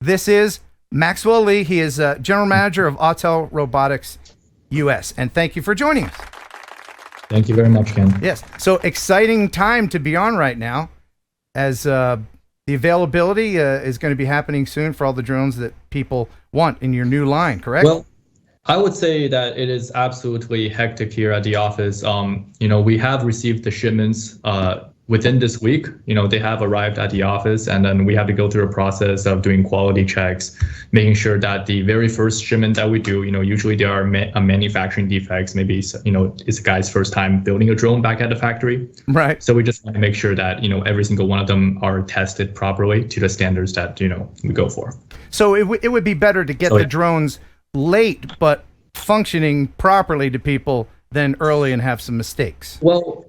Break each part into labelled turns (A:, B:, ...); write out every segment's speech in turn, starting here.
A: This is Maxwell Lee. He is General Manager of AUTEL Robotics US. And thank you for joining us.
B: Thank you very much, Ken.
A: Yes. So exciting time to be on right now, as the availability is going to be happening soon for all the drones that people want in your new line, correct?
B: Well, I would say that it is absolutely hectic here at the office. We have received the shipments within this week. They have arrived at the office, and then we have to go through a process of doing quality checks, making sure that the very first shipment that we do, usually there are manufacturing defects. Maybe it's a guy's first time building a drone back at the factory.
A: Right.
B: So we just want to make sure that every single one of them are tested properly to the standards that we go for.
A: So it would be better to get the drones late but functioning properly to people than early and have some mistakes.
B: Well,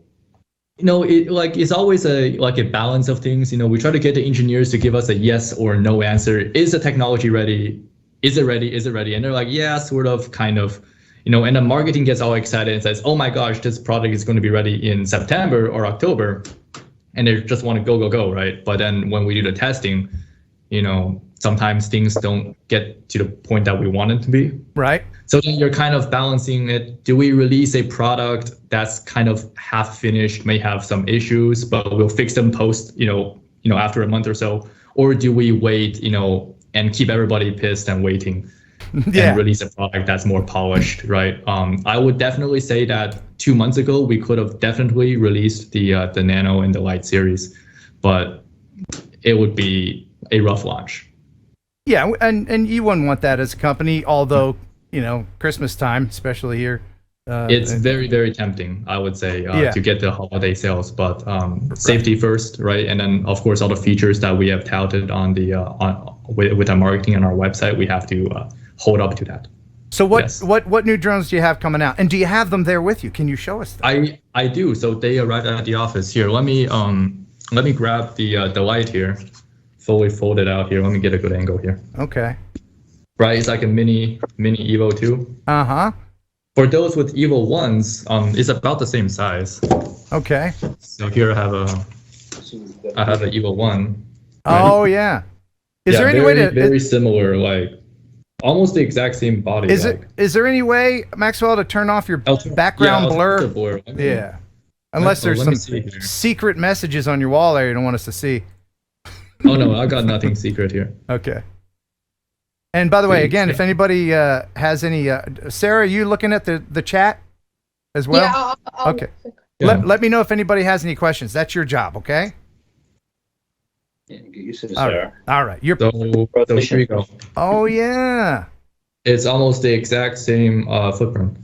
B: it's always a balance of things. We try to get the engineers to give us a yes or no answer. Is the technology ready? Is it ready? Is it ready? And they're like, yeah, sort of, kind of. And the marketing gets all excited and says, oh my gosh, this product is going to be ready in September or October. And they just want to go, right? But then when we do the testing, sometimes things don't get to the point that we want it to be.
A: Right.
B: So then you're kind of balancing it. Do we release a product that's kind of half finished, may have some issues, but we'll fix them post, after a month or so? Or do we wait, and keep everybody pissed and waiting and release a product that's more polished, right? I would definitely say that 2 months ago, we could have definitely released the Nano and the Lite series, but it would be a rough launch.
A: Yeah, and you wouldn't want that as a company, although, Christmas time, especially here.
B: It's very, very tempting, I would say, to get the holiday sales, but safety first, right? And then, of course, all the features that we have touted on with our marketing on our website, we have to hold up to that.
A: So what new drones do you have coming out? And do you have them there with you? Can you show us them?
B: I do. So they arrived at the office here. Let me grab the light here. Fully folded out here. Let me get a good angle here.
A: Okay.
B: Right, it's like a mini Evo 2.
A: Uh-huh.
B: For those with Evo 1s, it's about the same size.
A: Okay.
B: So here I have an Evo 1.
A: Right? Oh yeah. Is there any way to
B: very similar, like almost the exact same body?
A: Is there any way, Maxwell, to turn off your background blur? Yeah. Unless there's some secret messages on your wall there you don't want us to see.
B: Oh no, I got nothing secret here.
A: Okay. And by the way, again, if anybody has any, Sarah, are you looking at the chat as well?
C: Yeah.
A: Okay. Yeah. Let me know if anybody has any questions. That's your job, okay?
D: Yeah, get used to this, Sarah.
A: All right.
B: So here we go.
A: Oh yeah.
B: It's almost the exact same footprint.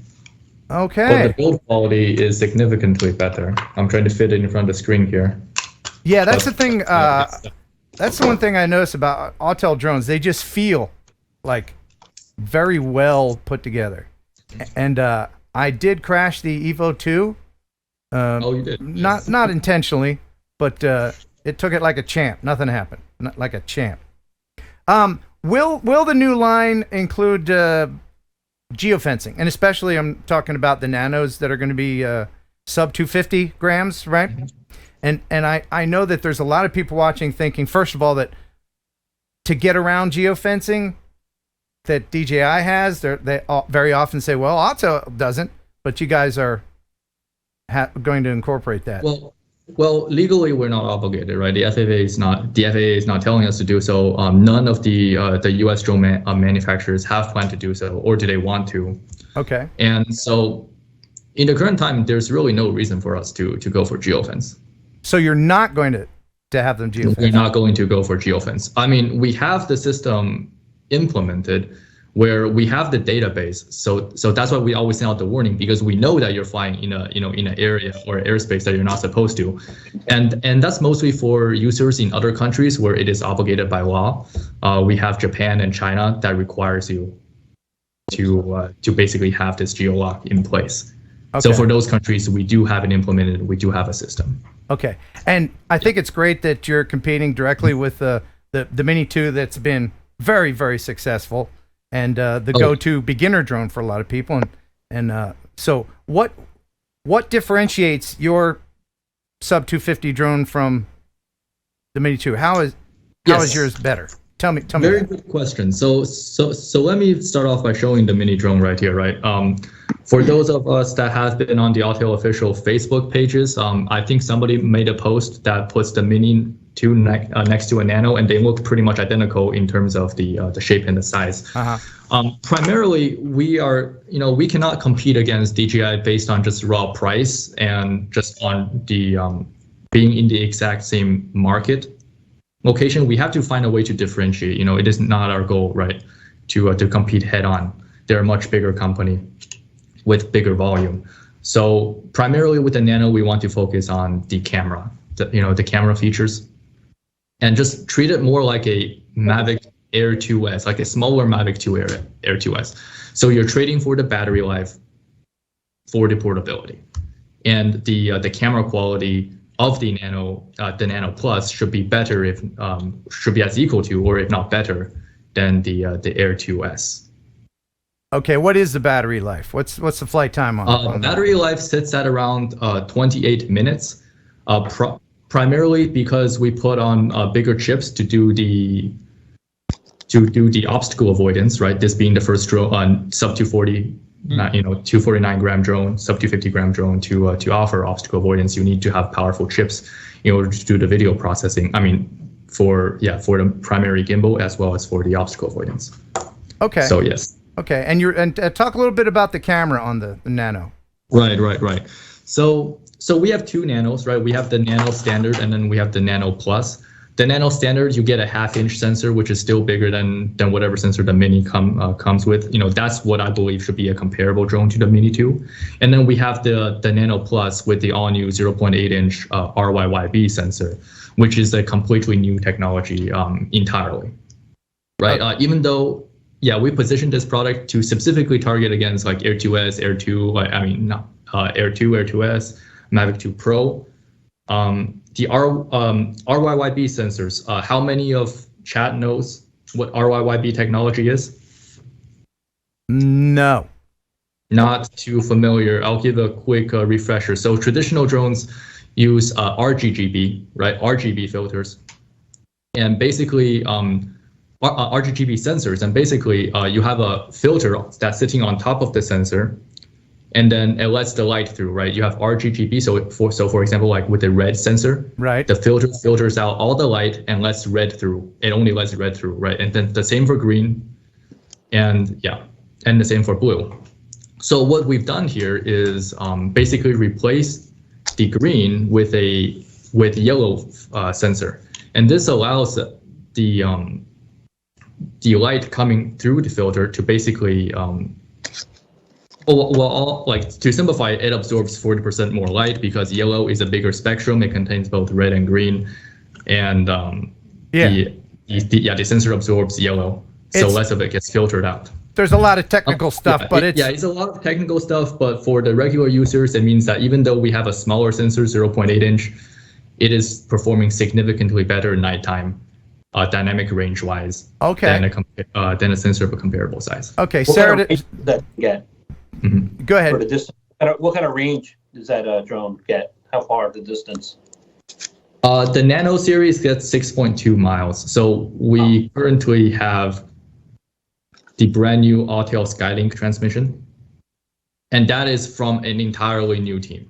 A: Okay.
B: But the build quality is significantly better. I'm trying to fit it in front of the screen here.
A: Yeah, that's the thing. That's the one thing I notice about AUTEL drones. They just feel like very well put together. And I did crash the Evo 2.
B: Oh, you did?
A: Not intentionally, but it took it like a champ. Nothing happened. Not like a champ. Will the new line include geofencing? And especially I'm talking about the nanos that are going to be sub 250 grams, right? Mm-hmm. And I know that there's a lot of people watching thinking, first of all, that to get around geofencing that DJI has, they very often say, well, AUTEL doesn't, but you guys are going to incorporate that.
B: Well, legally we're not obligated, right? The FAA is not telling us to do so. None of the U.S. drone manufacturers have planned to do so, or do they want to?
A: Okay.
B: And so, in the current time, there's really no reason for us to go for geofence.
A: So you're not going to have them geofence?
B: We're not going to go for geofence. I mean, we have the system implemented where we have the database. So that's why we always send out the warning, because we know that you're flying in an area or airspace that you're not supposed to. And that's mostly for users in other countries where it is obligated by law. We have Japan and China that requires you to basically have this geolock in place. Okay. So for those countries, we do have it implemented. We do have a system.
A: Okay, and I think it's great that you're competing directly with the Mini 2 that's been very, very successful, and the go-to beginner drone for a lot of people. And so what differentiates your sub 250 drone from the Mini 2? How is yours better? Tell me.
B: Very good question. So let me start off by showing the mini drone right here, right? For those of us that have been on the AUTEL official Facebook pages, I think somebody made a post that puts the Mini 2 next to a Nano, and they look pretty much identical in terms of the shape and the size. Primarily, we cannot compete against DJI based on just raw price and just on the being in the exact same market location. We have to find a way to differentiate. It is not our goal, right, to compete head on. They're a much bigger company with bigger volume. So primarily with the Nano, we want to focus on the camera, the camera features, and just treat it more like a Mavic Air 2S, like a smaller Mavic 2 Air 2S. So you're trading for the battery life, for the portability, and the camera quality of the Nano Plus should be better should be as equal to, or if not better, than the Air 2S.
A: Okay, what is the battery life? What's the flight time on
B: battery life sits at around 28 minutes, primarily because we put on bigger chips to do the obstacle avoidance, right? This being the first drone on sub 240, 249 gram drone, sub 250 gram drone to offer obstacle avoidance. You need to have powerful chips in order to do the video processing. I mean, for the primary gimbal as well as for the obstacle avoidance.
A: Okay.
B: So yes.
A: Okay, and talk a little bit about the camera on the Nano.
B: Right. So we have two Nanos, right? We have the Nano Standard, and then we have the Nano Plus. The Nano Standard, you get a 1/2-inch sensor, which is still bigger than whatever sensor the Mini comes with. That's what I believe should be a comparable drone to the Mini 2. And then we have the Nano Plus with the all-new 0.8-inch RYYB sensor, which is a completely new technology entirely, right? Even though, we positioned this product to specifically target against like Air 2S, Air 2, Air 2, Air 2S, Mavic 2 Pro. The RYYB sensors, how many of chat knows what RYYB technology is?
A: No.
B: Not too familiar. I'll give a quick refresher. So traditional drones use RGGB, right? RGB filters. And basically, RGB sensors, and basically you have a filter that's sitting on top of the sensor, and then it lets the light through, right? You have RGGB, so for example, like with the red sensor,
A: right,
B: the filter filters out all the light and lets red through. It only lets red through, right? And then the same for green, and the same for blue. So what we've done here is basically replace the green with yellow sensor, and this allows the light coming through the filter to basically to simplify, it absorbs 40% more light because yellow is a bigger spectrum. It contains both red and green, and the sensor absorbs yellow, so less of it gets filtered out.
A: There's a lot of technical stuff, but
B: it's a lot of technical stuff. But for the regular users, it means that even though we have a smaller sensor, 0.8-inch, it is performing significantly better at nighttime, dynamic range wise, than a sensor of a comparable size.
A: Okay,
D: what
A: Sarah,
D: kind of range does that get?
B: Mm-hmm.
A: Go ahead.
D: For the distance, what kind of range does that drone get? How far the distance?
B: The Nano series gets 6.2 miles. So we currently have the brand new AUTEL Skylink transmission, and that is from an entirely new team.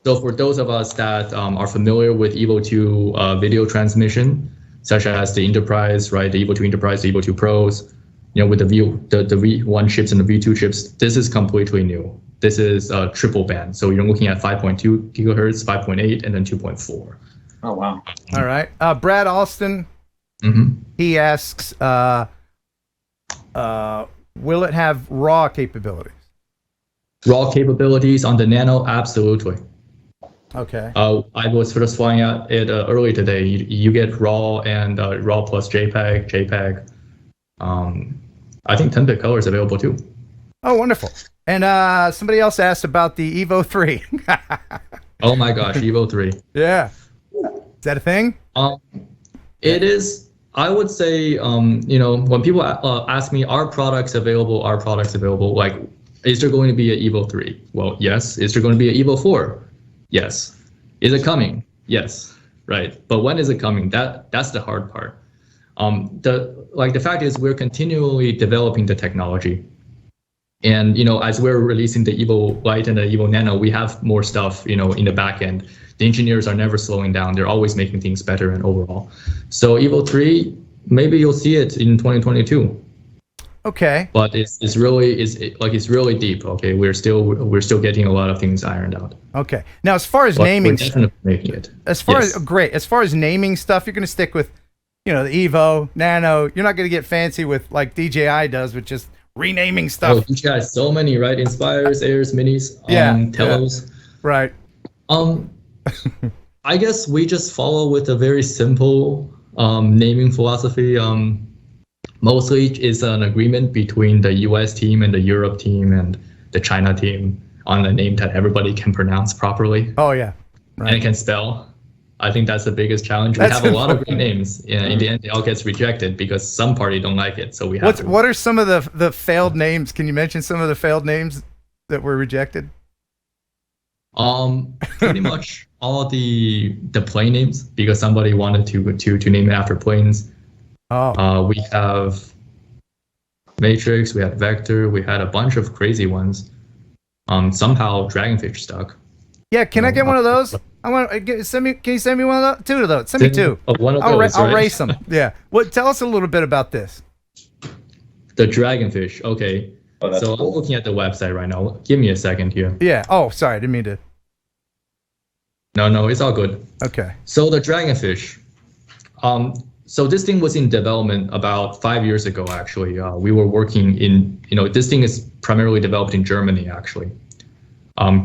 B: So for those of us that are familiar with Evo 2 video transmission, such as the Enterprise, right, the Evo 2 Enterprise, the Evo 2 Pros, with the V1 chips and the V2 chips, this is completely new. This is triple band. So you're looking at 5.2 gigahertz, 5.8, and then 2.4.
D: Oh, wow.
A: All right. Brad Alston, he asks, will it have raw capabilities?
B: Raw capabilities on the Nano? Absolutely.
A: Okay.
B: I was sort of flying out it early today. You get RAW and RAW plus JPEG. I think 10-bit color is available too.
A: Oh, wonderful. And somebody else asked about the Evo 3.
B: Oh my gosh, Evo 3.
A: Yeah. Is that a thing?
B: It is. I would say, when people ask me, are products available? Like, is there going to be an Evo 3? Well, yes. Is there going to be an Evo 4? Yes. Is it coming? Yes. Right. But when is it coming? That's the hard part. The fact is we're continually developing the technology. And as we're releasing the Evo Lite and the Evo Nano, we have more stuff in the back end. The engineers are never slowing down. They're always making things better and overall. So Evo 3, maybe you'll see it in 2022.
A: Okay.
B: But it's really deep. Okay, we're still getting a lot of things ironed out.
A: Okay. Now, as far as
B: But
A: naming,
B: we're definitely making it.
A: as far as naming stuff, you're going to stick with, the Evo, Nano. You're not going to get fancy with like DJI does, with just renaming stuff.
B: Oh, DJI has so many, right? Inspires, Airs, Minis, Telos.
A: Right.
B: I guess we just follow with a very simple naming philosophy. Mostly it's an agreement between the US team and the Europe team and the China team on a name that everybody can pronounce properly.
A: Oh, yeah. Right.
B: And can spell. I think that's the biggest challenge. We have a lot of great names. In the end, it all gets rejected because some party don't like it. So we have
A: What are some of the failed names? Can you mention some of the failed names that were rejected?
B: Pretty much all the plane names, because somebody wanted to name it after planes.
A: Oh.
B: We have Matrix, we had Vector, we had a bunch of crazy ones. Somehow Dragonfish stuck.
A: Yeah, can I get one of those? I want can you send me one of those? Two of those. Send me two.
B: One of
A: I'll
B: those,
A: I'll
B: right?
A: race them. Yeah. Tell us a little bit about this.
B: The Dragonfish. Okay.
D: Oh, that's
B: so
D: cool.
B: I'm looking at the website right now. Give me a second here.
A: Yeah. Oh, sorry, I didn't mean to.
B: No, it's all good.
A: Okay.
B: So the Dragonfish. So this thing was in development about 5 years ago, actually. We were working in, this thing is primarily developed in Germany, actually.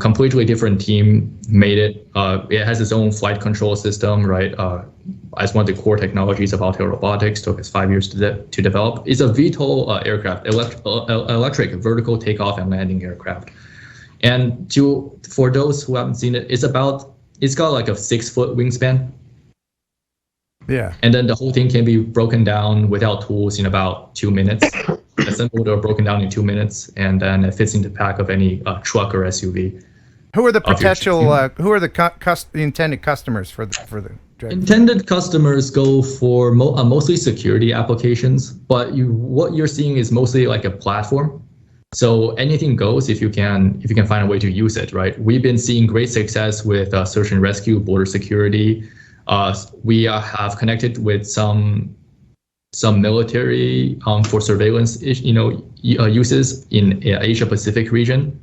B: Completely different team made it. It has its own flight control system, right? As one of the core technologies of AUTEL Robotics, took us 5 years to develop. It's a VTOL aircraft, electric vertical takeoff and landing aircraft. And for those who haven't seen it, it's got like a 6-foot wingspan.
A: Yeah.
B: And then the whole thing can be broken down without tools in about 2 minutes. Assembled or broken down in 2 minutes, and then it fits in the pack of any truck or SUV.
A: Who are the potential? Who are the intended customers for the Dragon?
B: Intended customers go for mostly security applications, but what you're seeing is mostly like a platform. So anything goes if you can find a way to use it, right? We've been seeing great success with search and rescue, border security. We have connected with some military for surveillance, uses in Asia Pacific region,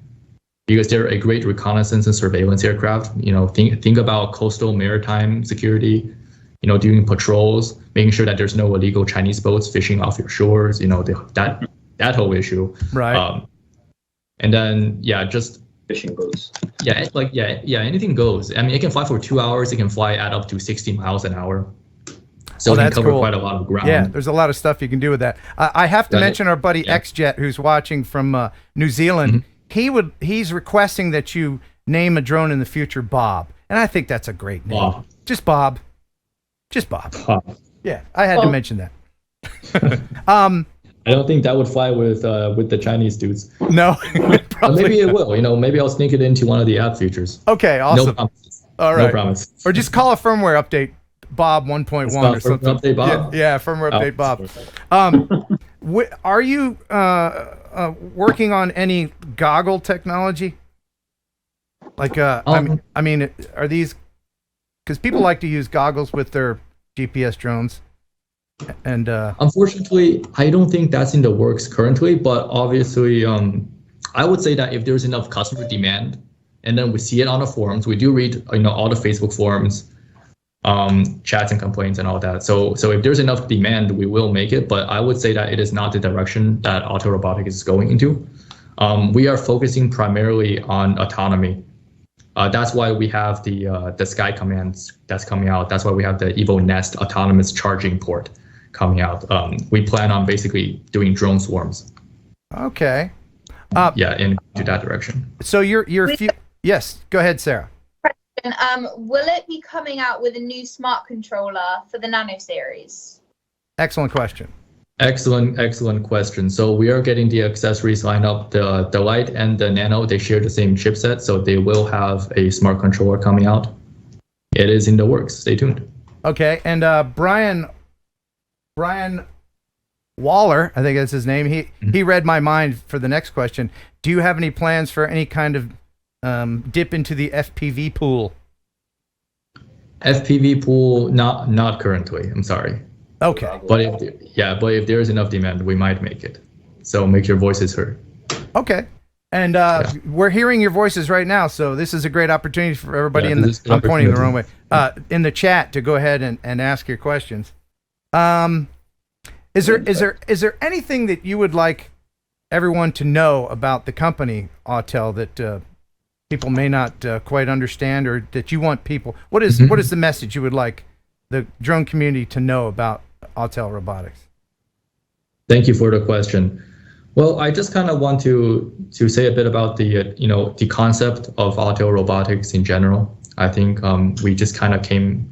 B: because they're a great reconnaissance and surveillance aircraft. Think about coastal maritime security, doing patrols, making sure that there's no illegal Chinese boats fishing off your shores. That whole issue.
A: Right.
B: And then just
D: Fishing boats.
B: Anything goes. I mean, it can fly for 2 hours. It can fly at up to 60 miles an hour. So it can cover quite a lot of ground.
A: Yeah, there's a lot of stuff you can do with that. I have to mention our buddy XJet, who's watching from New Zealand. Mm-hmm. He's requesting that you name a drone in the future Bob, and I think that's a great name.
B: Bob.
A: Just Bob. Yeah, I had to mention that.
B: I don't think that would fly with the Chinese dudes.
A: No, probably
B: maybe it will. Maybe I'll sneak it into one of the app features.
A: Okay, awesome.
B: No promises.
A: All right.
B: No promise.
A: Or just call a firmware update Bob 1.1 or something.
B: Update Bob?
A: Yeah, firmware update Bob. Are you working on any goggle technology? Like, I mean, are these? Because people like to use goggles with their GPS drones. And
B: unfortunately, I don't think that's in the works currently. But obviously, I would say that if there's enough customer demand, and then we see it on the forums, we do read all the Facebook forums, chats and complaints and all that. So if there's enough demand, we will make it. But I would say that it is not the direction that AUTEL Robotics is going into. We are focusing primarily on autonomy. That's why we have the Sky commands that's coming out. That's why we have the Evo Nest autonomous charging port coming out. We plan on basically doing drone swarms.
A: Okay.
B: Into that direction.
A: So yes, go ahead, Sarah.
C: Will it be coming out with a new smart controller for the Nano series?
A: Excellent question.
B: Excellent question. So we are getting the accessories lined up. The Lite and the Nano, they share the same chipset, so they will have a smart controller coming out. It is in the works. Stay tuned.
A: Okay, and Brian Brian Waller, I think that's his name. He read my mind for the next question. Do you have any plans for any kind of dip into the FPV pool?
B: FPV pool, not currently. I'm sorry.
A: Okay.
B: But if there is enough demand, we might make it. So make your voices heard.
A: Okay. And we're hearing your voices right now, so this is a great opportunity for everybody I'm pointing the wrong way. In the chat to go ahead and ask your questions. Is there anything that you would like everyone to know about the company AUTEL that people may not quite understand, or that you want people? What is the message you would like the drone community to know about AUTEL Robotics?
B: Thank you for the question. Well, I just kind of want to say a bit about the concept of AUTEL Robotics in general. I think we just kind of came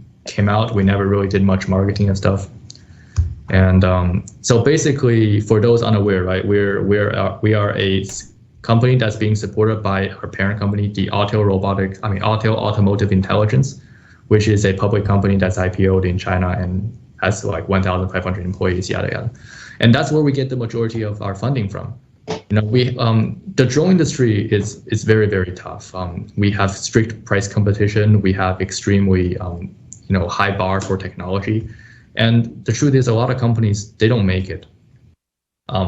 B: out. We never really did much marketing and stuff. And so basically, for those unaware, right, we are a company that's being supported by our parent company, the AUTEL AUTEL Automotive Intelligence, which is a public company that's IPO'd in China and has like 1,500 employees, yada yada. And that's where we get the majority of our funding from. The drone industry is very, very tough. We have strict price competition. We have extremely high bar for technology. And the truth is, a lot of companies, they don't make it.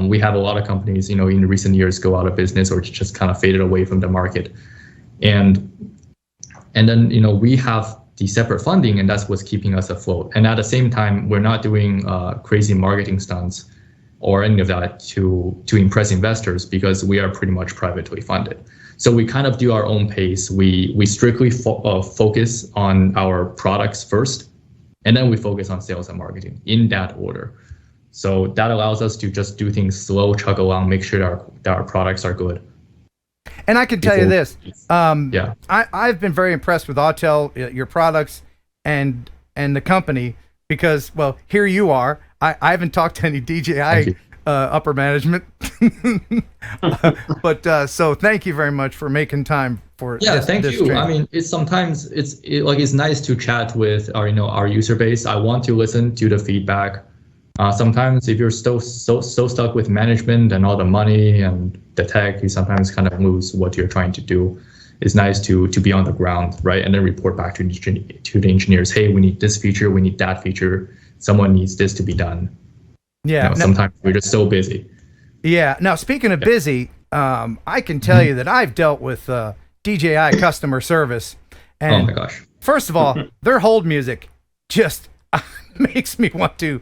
B: We have a lot of companies, in recent years go out of business or just kind of faded away from the market. And then, we have the separate funding, and that's what's keeping us afloat. And at the same time, we're not doing crazy marketing stunts or any of that to impress investors, because we are pretty much privately funded. So we kind of do our own pace. We strictly focus on our products first, and then we focus on sales and marketing in that order. So that allows us to just do things slow, chug along, make sure that our products are good.
A: And I can tell you this, I've been very impressed with AUTEL, your products, and the company, because, well, here you are. I haven't talked to any DJI upper management, but so thank you very much for making time for this.
B: Thank you.
A: Training.
B: I mean, it's nice to chat with our user base. I want to listen to the feedback. Sometimes if you're so stuck with management and all the money and the tech, you sometimes kind of lose what you're trying to do. It's nice to be on the ground, right? And then report back to the engineers. Hey, we need this feature. We need that feature. Someone needs this to be done.
A: Yeah.
B: Sometimes we're just so busy.
A: Yeah. Now, speaking of busy, I can tell you that I've dealt with DJI customer service. And
B: oh my gosh.
A: First of all, their hold music just makes me want to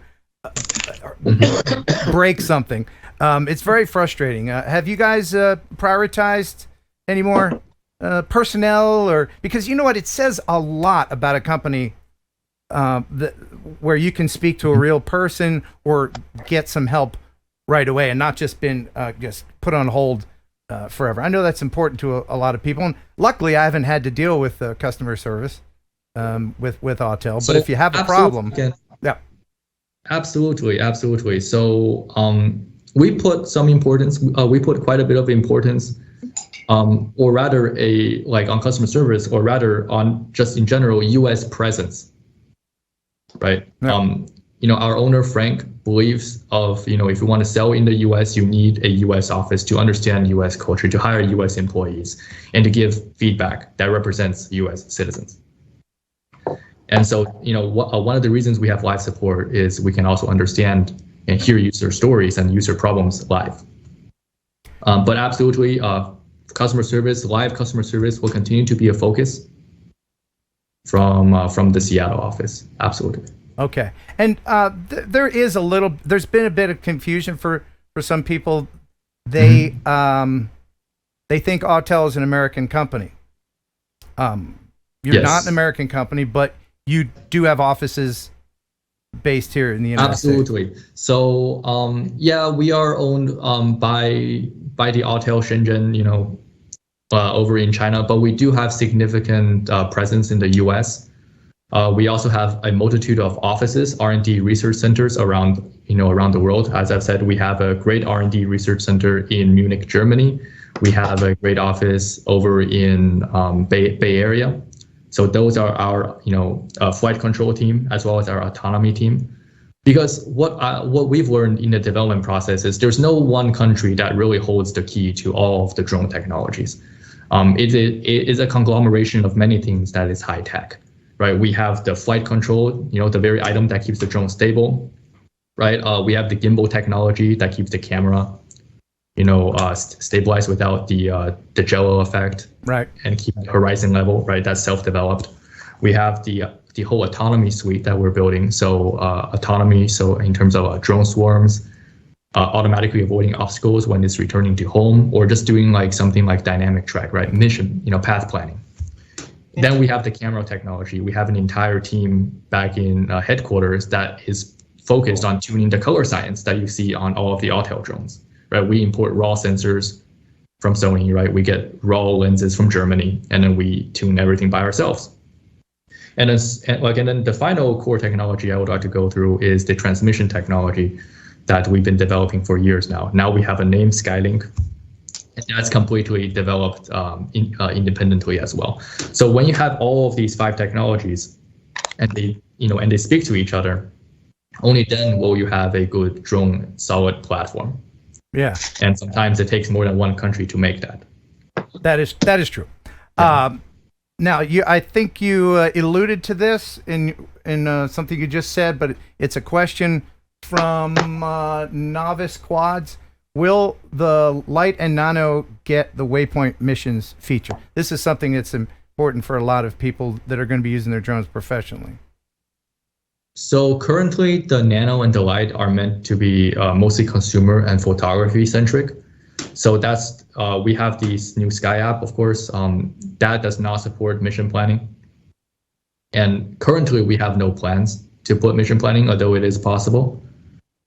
A: break something. It's very frustrating. Have you guys prioritized any more personnel, or because you know what, it says a lot about a company where you can speak to a real person or get some help right away, and not just been just put on hold forever. I know that's important to a lot of people, and luckily I haven't had to deal with customer service with AUTEL. But if you have a problem, yeah.
B: Absolutely. So we put some importance. We put quite a bit of importance, or rather, on customer service, or rather on just in general U.S. presence, right? Yeah. Our owner Frank believes if you want to sell in the U.S., you need a U.S. office to understand U.S. culture, to hire U.S. employees, and to give feedback that represents U.S. citizens. And so, one of the reasons we have live support is we can also understand and hear user stories and user problems live. But absolutely, live customer service will continue to be a focus from the Seattle office. Absolutely.
A: Okay. And there's been a bit of confusion for some people. They think AUTEL is an American company. You're not an American company, but you do have offices based here in the United States.
B: Absolutely. So we are owned by the AUTEL Shenzhen, over in China, but we do have significant presence in the US. We also have a multitude of offices, R&D research centers around the world. As I've said, we have a great R&D research center in Munich, Germany. We have a great office over in Bay Area. So those are our flight control team as well as our autonomy team. Because what we've learned in the development process is there's no one country that really holds the key to all of the drone technologies. It is a conglomeration of many things that is high tech, right? We have the flight control, the very item that keeps the drone stable, right? We have the gimbal technology that keeps the camera, stabilized without the jello effect,
A: right?
B: And keep the horizon level, right? That's self-developed. We have the whole autonomy suite that we're building. So autonomy, so in terms of drone swarms, automatically avoiding obstacles when it's returning to home, or just doing like something like dynamic track, right? Mission, path planning. Then we have the camera technology. We have an entire team back in headquarters that is focused on tuning the color science that you see on all of the AUTEL drones, right? We import raw sensors from Sony, right? We get raw lenses from Germany, and then we tune everything by ourselves. And then the final core technology I would like to go through is the transmission technology that we've been developing for years now. Now we have a name, Skylink, and that's completely developed independently as well. So when you have all of these 5 technologies, and they speak to each other, only then will you have a good drone solid platform.
A: Yeah.
B: And sometimes it takes more than one country to make that.
A: That is true.
B: Yeah.
A: Now, I think you alluded to this in something you just said, but it's a question from Novice Quads. Will the Light and Nano get the Waypoint Missions feature? This is something that's important for a lot of people that are going to be using their drones professionally.
B: So currently, the Nano and the Light are meant to be mostly consumer and photography centric. So that's we have this new Sky app, of course, that does not support mission planning. And currently, we have no plans to put mission planning, although it is possible.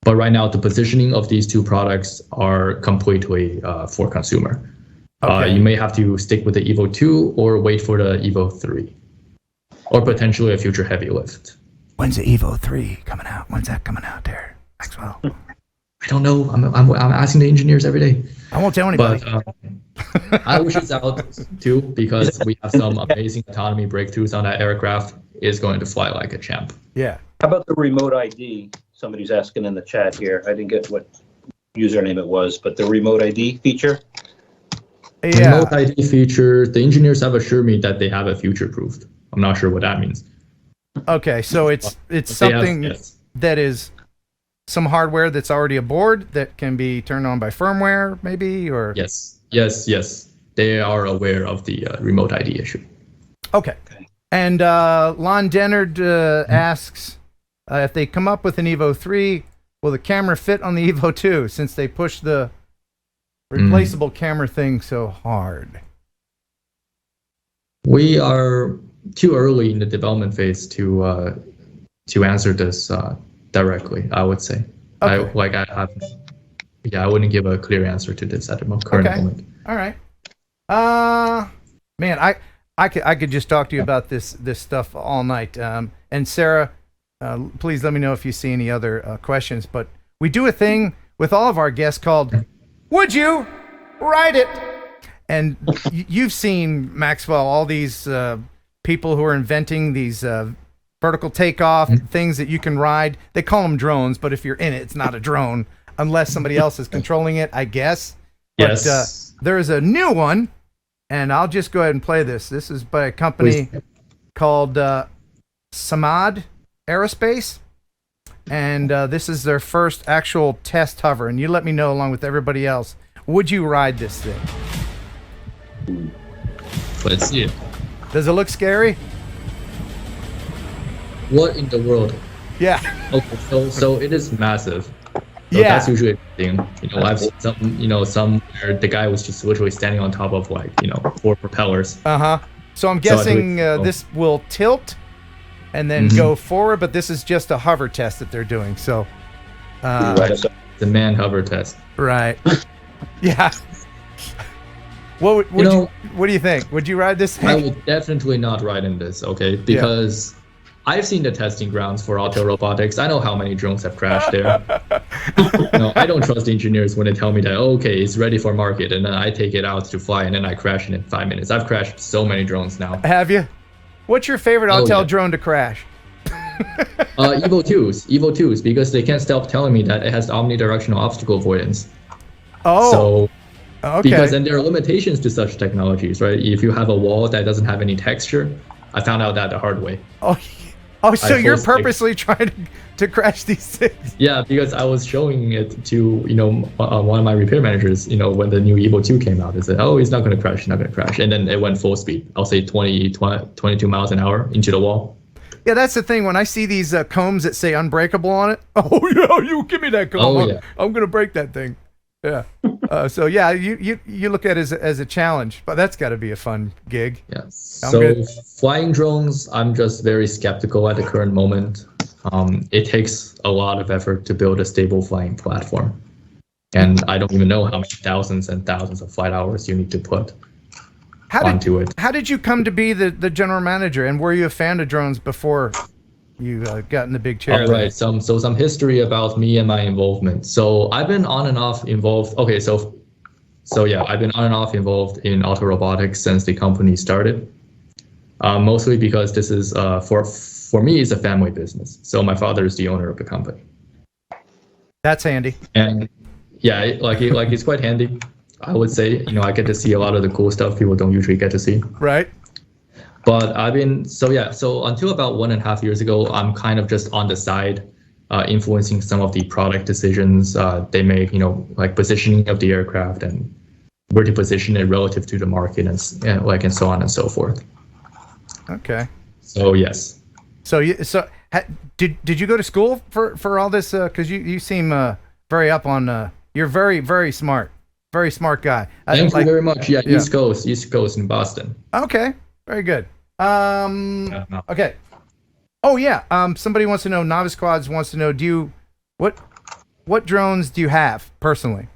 B: But right now, the positioning of these 2 products are completely for consumer. Okay. You may have to stick with the Evo 2 or wait for the Evo 3, or potentially a future heavy lift.
A: When's the Evo 3 coming out? When's that coming out there, Maxwell?
B: I don't know. I'm asking the engineers every day.
A: I won't tell anybody.
B: But I wish it's out too, because we have some amazing autonomy breakthroughs on that aircraft. It's going to fly like a champ.
A: Yeah.
D: How about the remote ID? Somebody's asking in the chat here. I didn't get what username it was, but the remote ID feature?
A: Yeah.
B: Remote ID feature, the engineers have assured me that they have it future-proofed. I'm not sure what that means.
A: Okay, so it's something that is some hardware that's already aboard that can be turned on by firmware, maybe, or?
B: Yes. They are aware of the remote ID issue.
A: Okay. And Lon Dennard asks, if they come up with an Evo 3, will the camera fit on the Evo 2 since they pushed the replaceable camera thing so hard?
B: We are too early in the development phase to answer this directly, I would say.
A: Okay.
B: I wouldn't give a clear answer to this at the current moment.
A: All right. Man, I could just talk to you about this stuff all night. And Sarah, please let me know if you see any other questions. But we do a thing with all of our guests called "Would You Ride It?" And you've seen, Maxwell, all these people who are inventing these vertical takeoff things that you can ride. They call them drones, but if you're in it, it's not a drone unless somebody else is controlling it, I guess.
B: Yes.
A: But there is a new one, and I'll just go ahead and play this. This is by a company called Samad Aerospace, and this is their first actual test hover. And you let me know, along with everybody else, would you ride this thing?
B: Let's see it.
A: Does it look scary?
B: What in the world?
A: Yeah.
B: Okay, so it is massive. So
A: yeah.
B: That's usually a thing. I've seen some where the guy was just literally standing on top of 4 propellers.
A: So I'm guessing this will tilt and then go forward, but this is just a hover test that they're doing. So
B: the man hover test.
A: Right. Yeah. What do you think? Would you ride this thing?
B: I would definitely not ride in this, okay? Because I've seen the testing grounds for AUTEL Robotics. I know how many drones have crashed there. I don't trust engineers when they tell me that, okay, it's ready for market, and then I take it out to fly, and then I crash it in 5 minutes. I've crashed so many drones now.
A: Have you? What's your favorite AUTEL drone to crash?
B: Evo 2s, because they can't stop telling me that it has omnidirectional obstacle avoidance.
A: Oh,
B: So,
A: okay.
B: because then there are limitations to such technologies, right? If you have a wall that doesn't have any texture, I found out that the hard way.
A: So you're
B: posted-
A: purposely trying to crash these things?
B: Yeah, because I was showing it to one of my repair managers. When the new Evo 2 came out, they said, "Oh, it's not going to crash, not going to crash," and then it went full speed. I'll say 22 miles an hour into the wall.
A: Yeah, that's the thing. When I see these combs that say unbreakable on it, oh yeah, you give me that comb.
B: Oh, yeah.
A: I'm gonna break that thing. Yeah. So yeah, you look at it as a challenge, but that's got to be a fun gig.
B: Yeah.
A: I'm
B: So
A: good.
B: flying drones, I'm just very skeptical at the current moment. It takes a lot of effort to build a stable flying platform, and I don't even know how many thousands and thousands of flight hours you need to put onto it.
A: How did you come to be the general manager, and were you a fan of drones before you got in the big chair?
B: All right, some history about me and my involvement. So I've been on and off involved. Okay, so yeah, I've been on and off involved in AUTEL Robotics since the company started. Mostly because this is for me, it's a family business. So my father is the owner of the company.
A: That's handy.
B: And yeah, it's quite handy. I would say, I get to see a lot of the cool stuff people don't usually get to see.
A: Right.
B: But so until about 1.5 years ago, I'm kind of just on the side, influencing some of the product decisions they make, like positioning of the aircraft and where to position it relative to the market and so on and so forth.
A: Okay.
B: So yes.
A: Did you go to school for all this? Because you seem very up on. You're very smart, very smart guy.
B: Thank you very much. Yeah, East Coast in Boston.
A: Okay, very good.
B: No.
A: Okay. Oh yeah. Somebody wants to know. Novice Quads wants to know. What drones do you have personally?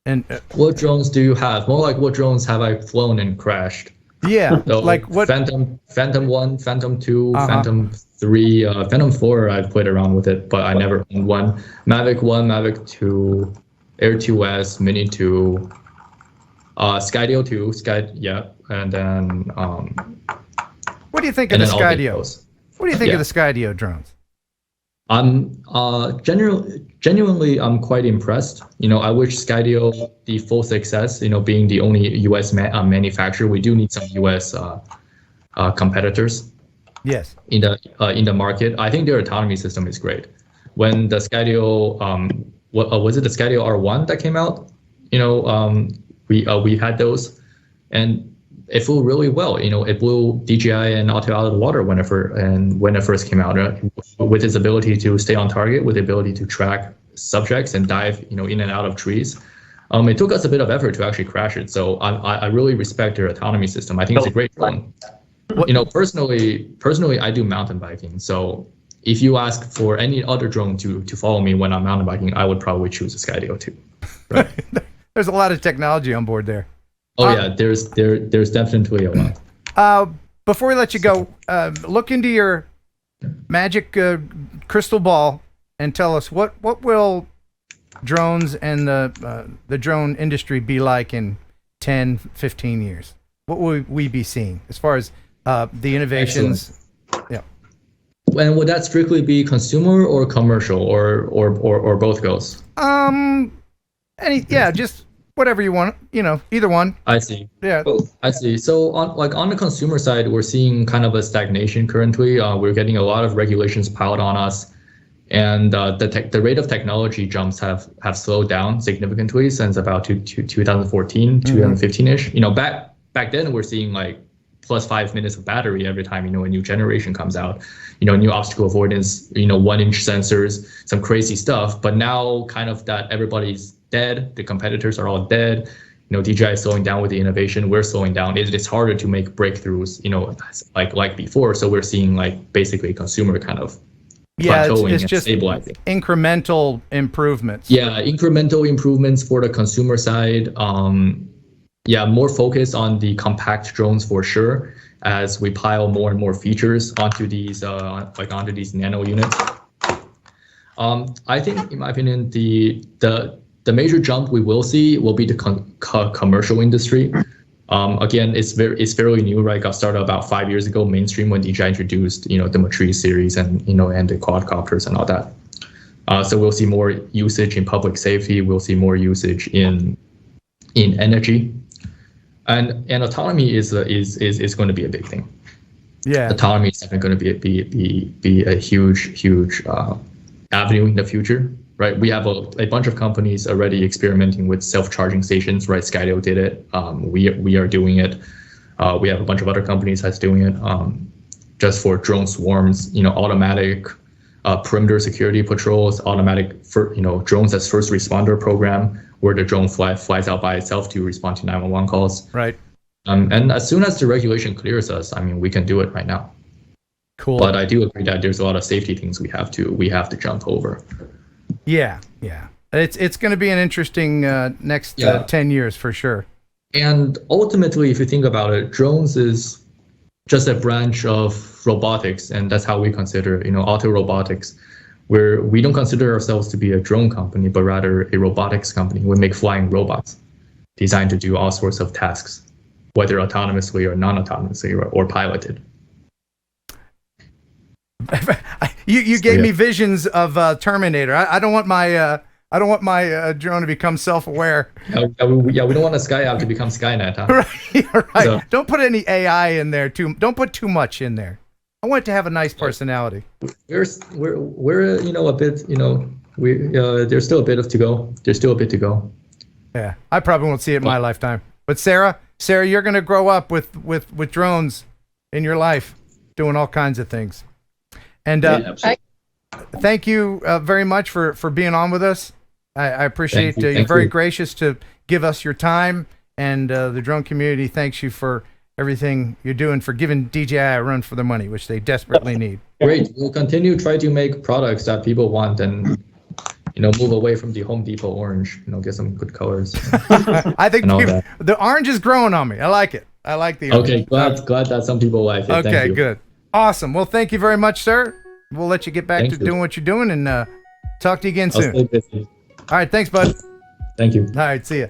A: And
B: what drones do you have? More like what drones have I flown and crashed?
A: Yeah,
B: So
A: like what?
B: Phantom 1, Phantom 2,
A: Uh-huh.
B: Phantom 3, Phantom 4. I've played around with it, but I never owned one. Mavic 1, Mavic 2, Air 2S, Mini 2, Skydio 2, and then
A: What do you think of the
B: all
A: Skydio?
B: those.
A: What do you think
B: Yeah.
A: of the Skydio drones?
B: I'm genuinely I'm quite impressed. I wish Skydio the full success. Being the only U.S. manufacturer, we do need some U.S. Competitors
A: Yes.
B: in the market. I think their autonomy system is great. When the Skydio, was it the Skydio R1 that came out? We had those, and it flew really well. It blew DJI and AUTEL out of the water when it first came out, with its ability to stay on target, with the ability to track subjects and dive, in and out of trees. It took us a bit of effort to actually crash it. So I really respect their autonomy system. I think it's a great drone. Personally, I do mountain biking. So if you ask for any other drone to follow me when I'm mountain biking, I would probably choose a Skydio too. Right?
A: There's a lot of technology on board there.
B: Oh yeah, there's definitely a lot.
A: Before we let you go, look into your magic crystal ball and tell us what will drones and the drone industry be like in 10, 15 years? What will we be seeing as far as the innovations?
B: Excellent.
A: Yeah.
B: And would that strictly be consumer or commercial or both goes?
A: Just whatever you want, either one.
B: I see.
A: Yeah.
B: I see. So on the consumer side, we're seeing kind of a stagnation currently. We're getting a lot of regulations piled on us, and the rate of technology jumps have slowed down significantly since about 2014, 2015-ish. Back then we're seeing like plus 5 minutes of battery every time a new generation comes out. New obstacle avoidance, 1-inch sensors, some crazy stuff. But now kind of that everybody's dead. The competitors are all dead. DJI is slowing down with the innovation. We're slowing down. It's harder to make breakthroughs, like before. So we're seeing like basically consumer kind of plateauing
A: it's
B: and
A: just
B: stabilizing.
A: Incremental improvements.
B: Yeah, incremental improvements for the consumer side. More focus on the compact drones for sure, as we pile more and more features onto these nano units. I think, in my opinion, the major jump we will see will be the commercial industry. Again, it's fairly new, right? Got started about 5 years ago, mainstream when DJI introduced, the Matrice series and and the quadcopters and all that. So we'll see more usage in public safety. We'll see more usage in energy, and autonomy is going to be a big thing.
A: Yeah,
B: autonomy is definitely going to be a huge avenue in the future, right? We have a bunch of companies already experimenting with self-charging stations, right? Skydio did it. We are doing it. We have a bunch of other companies that's doing it. Just for drone swarms, automatic perimeter security patrols, automatic drones as first responder program, where the drone flies out by itself to respond to 911 calls.
A: right.
B: And as soon as the regulation clears us, we can do it right now.
A: Cool.
B: But I do agree that there's a lot of safety things we have to jump over.
A: Yeah. It's going to be an interesting next 10 years for sure.
B: And ultimately, if you think about it, drones is just a branch of robotics, and that's how we consider, AUTEL Robotics, where we don't consider ourselves to be a drone company, but rather a robotics company. We make flying robots designed to do all sorts of tasks, whether autonomously or non-autonomously or piloted.
A: You gave me visions of Terminator. I don't want my drone to become self-aware.
B: We don't want a Skyap to become Skynet. Huh?
A: Right.
B: So,
A: don't put any AI in there don't put too much in there. I want it to have a nice personality.
B: We're a bit, there's still a bit to go. There's still a bit to go.
A: Yeah, I probably won't see it in my lifetime. But Sarah, you're going to grow up with drones in your life, doing all kinds of things. And thank you very much for being on with us. I appreciate you're very gracious to give us your time, and the drone community thanks you for everything you're doing, for giving DJI a run for their money, which they desperately need.
B: Great. We'll continue to try to make products that people want and move away from the Home Depot orange, get some good colors.
A: I think the orange is growing on me. I like it. I like the orange.
B: Okay, glad that some people like it.
A: Okay,
B: thank you.
A: Good. Awesome. Well, thank you very much, sir. We'll let you get back to doing what you're doing, and talk to you again soon.
B: I'll stay busy.
A: All right, thanks, bud.
B: Thank you.
A: All right, see ya.